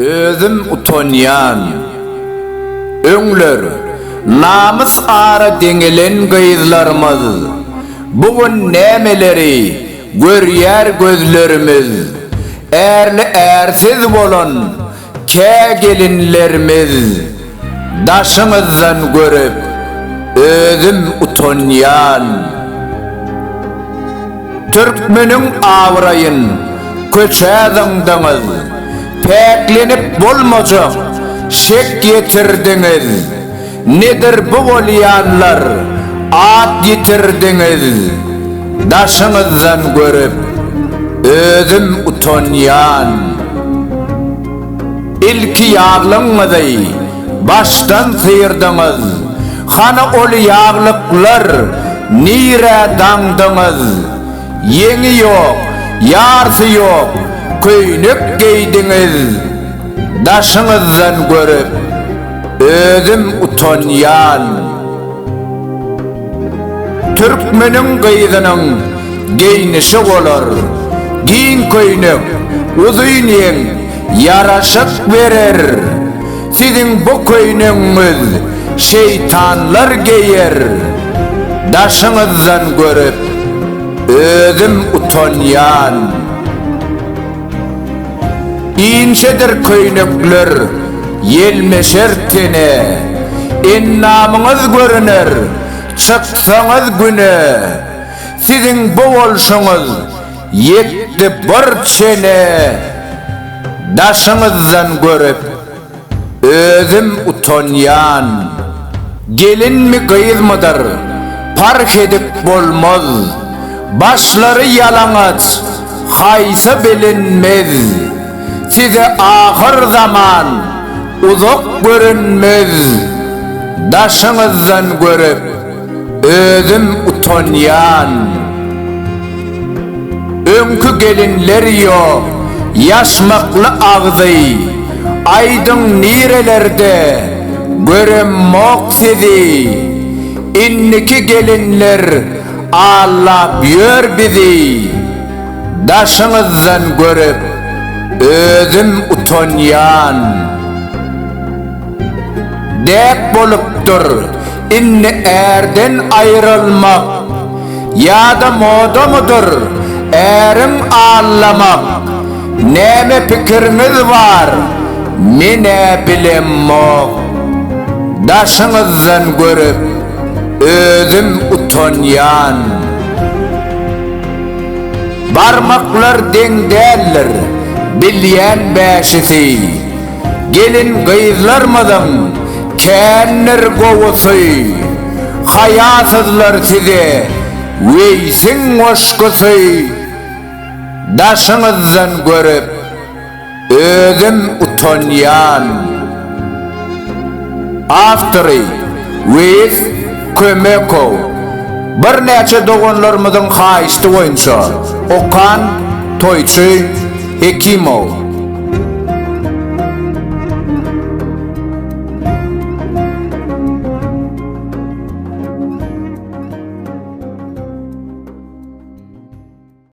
özüm utanyan. Öňler, namys ara deňelen gyzlarymyz. Bugun nämeleri görýär gözlerimiz. Erli ersiz bolan kä gelinlerimiz. Daşymyzdan görüp özüm utanyan. Türkmeniň awrayyn köçädiňdiňiz. Peklenip bolmajak şek getirdiňiz. Nedir bu bolýanlar at getirdiňiz. Daşyňyzdan görüp özüm utanyan. İlki ýaglyňyzy baştan sıyırdyňyz. Hana ol ýaglyklar nire daňdyňyz. Yeňi ýok, ýarsy ýok, köýnük geydiňiz. Daşyňyzdan görüp özüm utanyan. Türkmeniň gyzynyň geýnişi bolar. Giň köýnük uzyň yaraşyk berer. Siziň bu köýnüňiz şeytanlar geýer. Daşyňyzdan görüp özüm utanyan. İnşedir köýnükler yelmeşer tene. Ennamyňyz görüner çyksaňyz güne. Siziň bu bolşuňyz yetdi bir çene. Daşyňyzdan görüp özüm utanyan. Gelinmi gyzmydyr park edip bolmaz. Başlary ýalaňaç haýsa bilinmez. Size ahir zaman uzak görünmez. Daşyňyzdan görüp özüm utanyan. Öňkü gelinler ýok ýaşmakly agzy. Aýdyň nirelerde göremmok sizi. Inniki gelinler Allah ýör bizi. Daşyňyzdan görüp özüm utanyan. Dep bolupdyr inni erden aýrylmak. Ýa-da modamydyr ärim allamak. Näme pikiriňiz bar mene bilenmok. Daşyňyzdan görüp özüm utanyan. Barmaklar deň däldir bilýän bäşisi. Gelin gyzlarmadan känner gowusy. Hayasyzlar size weýsiň oşgusy. Daşyňyzdan görüp özüm utanyan. Aftery with Kömeko. Bir näçe doganlarymyzyň haýysty boýunça Okan Toyçy Hekimow.